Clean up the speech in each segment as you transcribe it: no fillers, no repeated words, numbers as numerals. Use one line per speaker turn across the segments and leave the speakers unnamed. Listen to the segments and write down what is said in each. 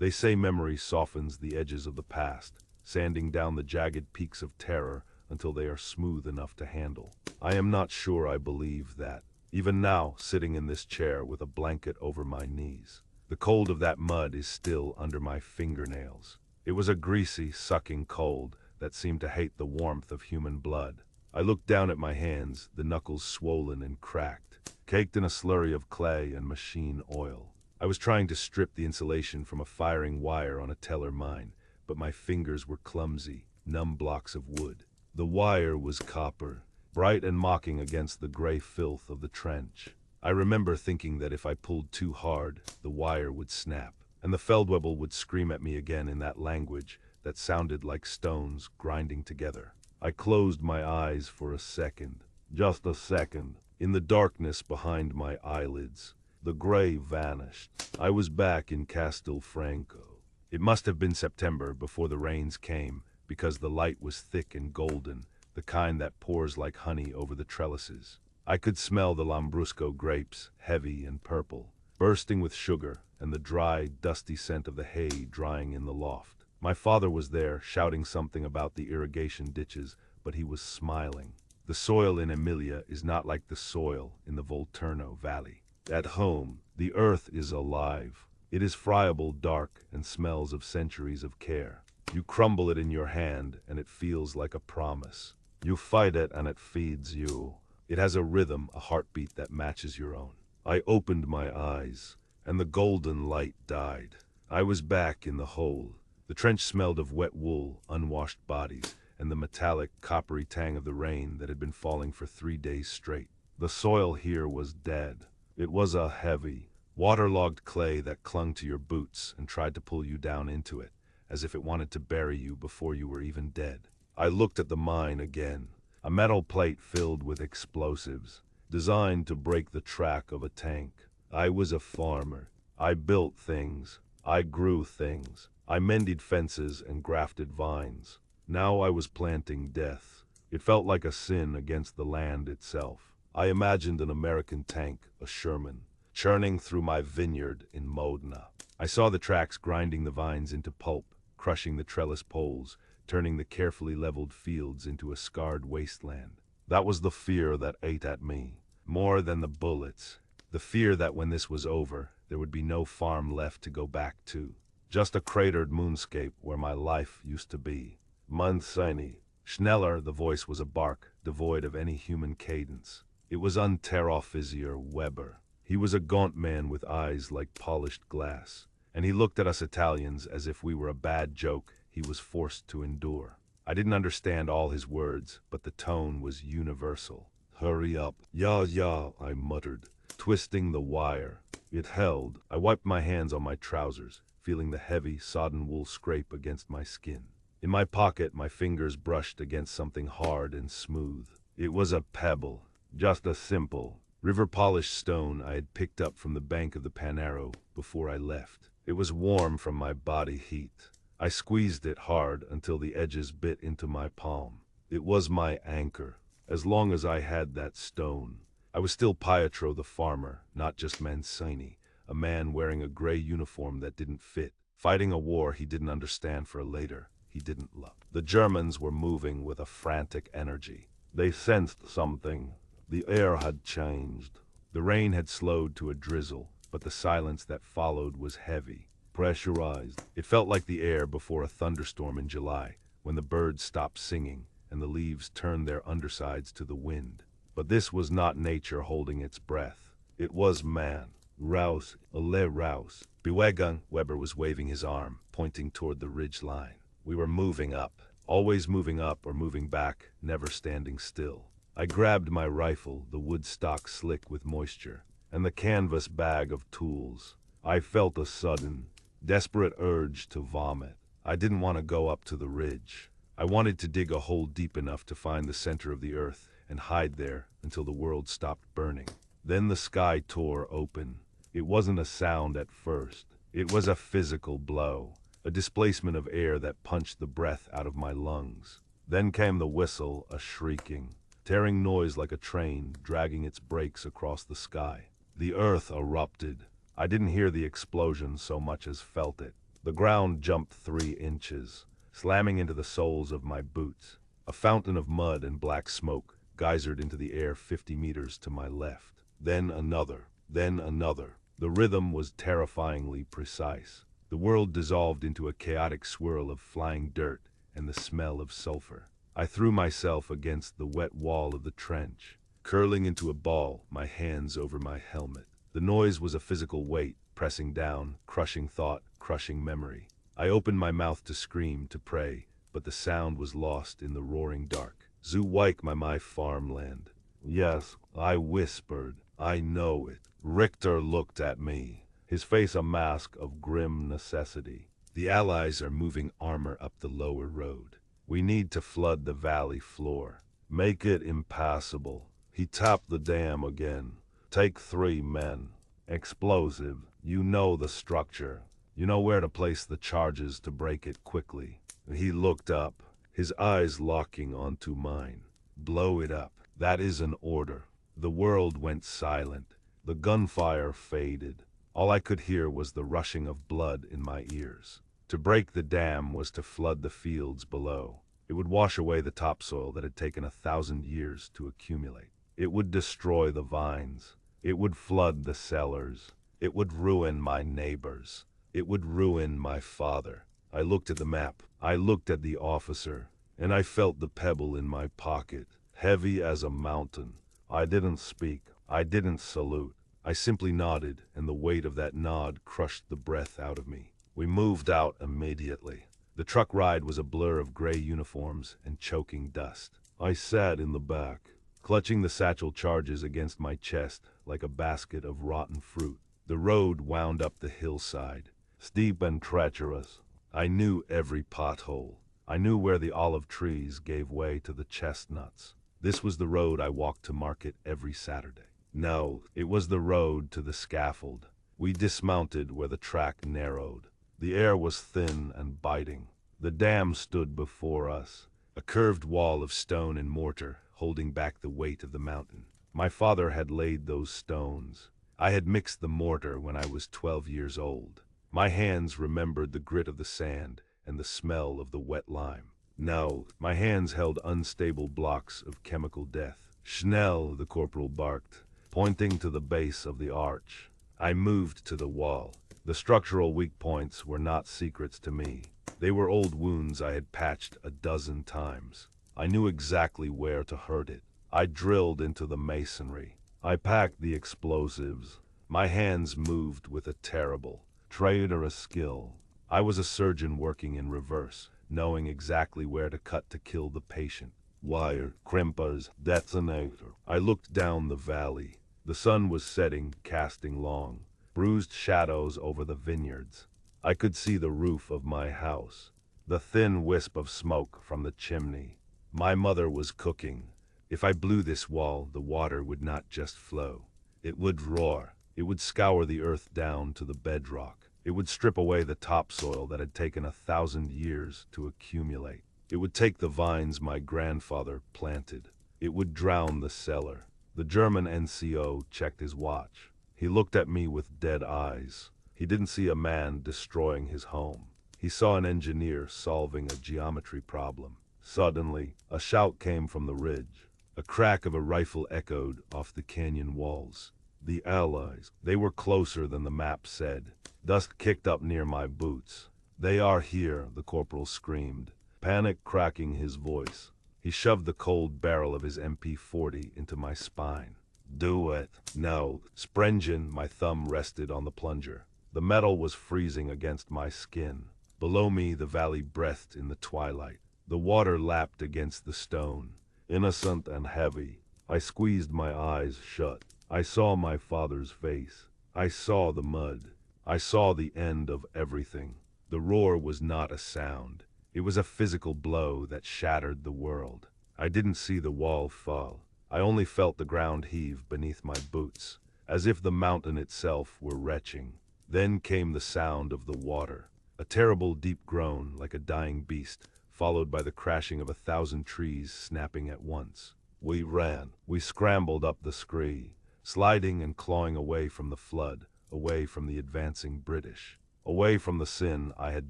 They say memory softens the edges of the past, sanding down the jagged peaks of terror until they are smooth enough to handle. I am not sure I believe that. Even now, sitting in this chair with a blanket over my knees, the cold of that mud is still under my fingernails. It was a greasy, sucking cold that seemed to hate the warmth of human blood. I looked down at my hands, the knuckles swollen and cracked, caked in a slurry of clay and machine oil. I was trying to strip the insulation from a firing wire on a teller mine, but my fingers were clumsy, numb blocks of wood. The wire was copper, bright and mocking against the gray filth of the trench. I remember thinking that if I pulled too hard, the wire would snap, and the Feldwebel would scream at me again in that language that sounded like stones grinding together. I closed my eyes for a second, just a second. In the darkness behind my eyelids, the gray vanished. I was back in Castelfranco. It must have been September before the rains came, because the light was thick and golden, the kind that pours like honey over the trellises. I could smell the Lambrusco grapes, heavy and purple, bursting with sugar, and the dry, dusty scent of the hay drying in the loft. My father was there, shouting something about the irrigation ditches, but he was smiling. The soil in Emilia is not like the soil in the Volturno Valley. At home, the earth is alive. It is friable, dark, and smells of centuries of care. You crumble it in your hand, and it feels like a promise. You fight it, and it feeds you. It has a rhythm, a heartbeat that matches your own. I opened my eyes, and the golden light died. I was back in the hole. The trench smelled of wet wool, unwashed bodies, and the metallic, coppery tang of the rain that had been falling for 3 days straight. The soil here was dead. It was a heavy, waterlogged clay that clung to your boots and tried to pull you down into it, as if it wanted to bury you before you were even dead. I looked at the mine again, a metal plate filled with explosives, designed to break the track of a tank. I was a farmer. I built things. I grew things. I mended fences and grafted vines. Now I was planting death. It felt like a sin against the land itself. I imagined an American tank, a Sherman, churning through my vineyard in Modena. I saw the tracks grinding the vines into pulp, crushing the trellis poles, turning the carefully leveled fields into a scarred wasteland. That was the fear that ate at me, more than the bullets. The fear that when this was over, there would be no farm left to go back to. Just a cratered moonscape where my life used to be. Mancini. Schneller, the voice was a bark, devoid of any human cadence. It was Unteroffizier Weber. He was a gaunt man with eyes like polished glass, and he looked at us Italians as if we were a bad joke he was forced to endure. I didn't understand all his words, but the tone was universal. "Hurry up." "Yeah," I muttered, twisting the wire. It held. I wiped my hands on my trousers, feeling the heavy, sodden wool scrape against my skin. In my pocket, my fingers brushed against something hard and smooth. It was a pebble, just a simple, river-polished stone I had picked up from the bank of the Panaro before I left. It was warm from my body heat. I squeezed it hard until the edges bit into my palm. It was my anchor. As long as I had that stone, I was still Pietro the farmer, not just Mancini, a man wearing a gray uniform that didn't fit, fighting a war he didn't understand for a later he didn't love. The Germans were moving with a frantic energy. They sensed something. The air had changed. The rain had slowed to a drizzle, but the silence that followed was heavy, pressurized. It felt like the air before a thunderstorm in July, when the birds stopped singing and the leaves turned their undersides to the wind. But this was not nature holding its breath. It was man. Raus, alle raus. Bewegung, Weber was waving his arm, pointing toward the ridge line. We were moving up, always moving up or moving back, never standing still. I grabbed my rifle, the wood stock slick with moisture, and the canvas bag of tools. I felt a sudden, desperate urge to vomit. I didn't want to go up to the ridge. I wanted to dig a hole deep enough to find the center of the earth and hide there until the world stopped burning. Then the sky tore open. It wasn't a sound at first. It was a physical blow, a displacement of air that punched the breath out of my lungs. Then came the whistle, a shrieking, tearing noise like a train dragging its brakes across the sky. The earth erupted. I didn't hear the explosion so much as felt it. The ground jumped 3 inches, slamming into the soles of my boots. A fountain of mud and black smoke geysered into the air 50 meters to my left. Then another, then another. The rhythm was terrifyingly precise. The world dissolved into a chaotic swirl of flying dirt and the smell of sulfur. I threw myself against the wet wall of the trench, curling into a ball, my hands over my helmet. The noise was a physical weight, pressing down, crushing thought, crushing memory. I opened my mouth to scream, to pray, but the sound was lost in the roaring dark. Zu wijk my farmland. Yes, I whispered. I know it. Richter looked at me, his face a mask of grim necessity. The Allies are moving armor up the lower road. We need to flood the valley floor. Make it impassable. He tapped the dam again. Take 3 men. Explosive. You know the structure. You know where to place the charges to break it quickly. He looked up, his eyes locking onto mine. Blow it up. That is an order. The world went silent. The gunfire faded. All I could hear was the rushing of blood in my ears. To break the dam was to flood the fields below. It would wash away the topsoil that had taken 1,000 years to accumulate. It would destroy the vines. It would flood the cellars. It would ruin my neighbors. It would ruin my father. I looked at the map. I looked at the officer, and I felt the pebble in my pocket, heavy as a mountain. I didn't speak. I didn't salute. I simply nodded, and the weight of that nod crushed the breath out of me. We moved out immediately. The truck ride was a blur of gray uniforms and choking dust. I sat in the back, clutching the satchel charges against my chest like a basket of rotten fruit. The road wound up the hillside, steep and treacherous. I knew every pothole. I knew where the olive trees gave way to the chestnuts. This was the road I walked to market every Saturday. No, it was the road to the scaffold. We dismounted where the track narrowed. The air was thin and biting. The dam stood before us, a curved wall of stone and mortar holding back the weight of the mountain. My father had laid those stones. I had mixed the mortar when I was 12 years old. My hands remembered the grit of the sand and the smell of the wet lime. No, my hands held unstable blocks of chemical death. Schnell, the corporal barked, pointing to the base of the arch. I moved to the wall. The structural weak points were not secrets to me. They were old wounds I had patched a dozen times. I knew exactly where to hurt it. I drilled into the masonry. I packed the explosives. My hands moved with a terrible, traitorous skill. I was a surgeon working in reverse, knowing exactly where to cut to kill the patient. Wire, crimpers, detonator. I looked down the valley. The sun was setting, casting long, bruised shadows over the vineyards. I could see the roof of my house, the thin wisp of smoke from the chimney. My mother was cooking. If I blew this wall, the water would not just flow. It would roar. It would scour the earth down to the bedrock. It would strip away the topsoil that had taken 1,000 years to accumulate. It would take the vines my grandfather planted. It would drown the cellar. The German NCO checked his watch. He looked at me with dead eyes. He didn't see a man destroying his home. He saw an engineer solving a geometry problem. Suddenly, a shout came from the ridge. A crack of a rifle echoed off the canyon walls. The Allies. They were closer than the map said. Dust kicked up near my boots. They are here, the corporal screamed, panic cracking his voice. He shoved the cold barrel of his MP40 into my spine. Do it. No. Sprengen, my thumb rested on the plunger. The metal was freezing against my skin. Below me, the valley breathed in the twilight. The water lapped against the stone, innocent and heavy. I squeezed my eyes shut. I saw my father's face. I saw the mud. I saw the end of everything. The roar was not a sound. It was a physical blow that shattered the world. I didn't see the wall fall. I only felt the ground heave beneath my boots, as if the mountain itself were retching. Then came the sound of the water, a terrible deep groan like a dying beast, followed by the crashing of 1,000 trees snapping at once. We ran. We scrambled up the scree, sliding and clawing away from the flood, away from the advancing British. away from the sin I had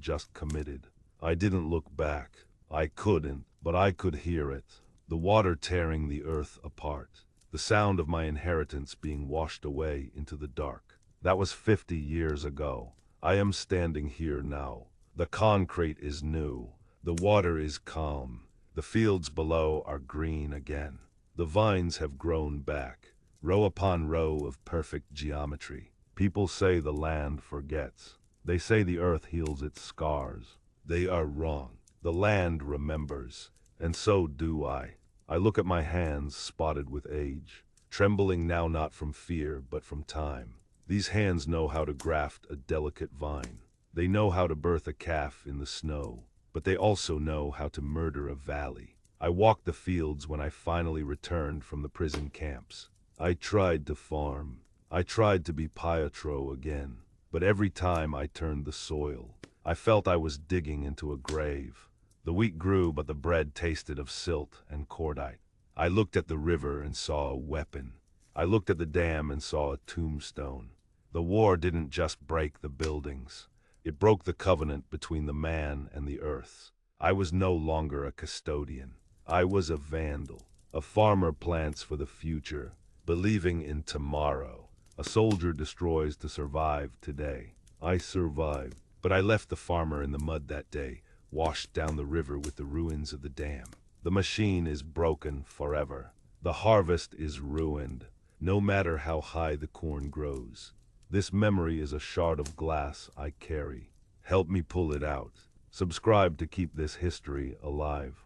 just committed. I didn't look back. I couldn't, but I could hear it. The water tearing the earth apart. The sound of my inheritance being washed away into the dark. That was 50 years ago. I am standing here now. The concrete is new. The water is calm. The fields below are green again. The vines have grown back, row upon row of perfect geometry. People say the land forgets. They say the earth heals its scars. They are wrong. The land remembers, and so do I. I look at my hands spotted with age, trembling now not from fear but from time. These hands know how to graft a delicate vine. They know how to birth a calf in the snow, but they also know how to murder a valley. I walked the fields when I finally returned from the prison camps. I tried to farm. I tried to be Pietro again, but every time I turned the soil, I felt I was digging into a grave. The wheat grew, but the bread tasted of silt and cordite. I looked at the river and saw a weapon. I looked at the dam and saw a tombstone. The war didn't just break the buildings. It broke the covenant between the man and the earth. I was no longer a custodian. I was a vandal. A farmer plants for the future, believing in tomorrow. A soldier destroys to survive today. I survived, but I left the farmer in the mud that day, washed down the river with the ruins of the dam. The machine is broken forever. The harvest is ruined, no matter how high the corn grows. This memory is a shard of glass I carry. Help me pull it out. Subscribe to keep this history alive.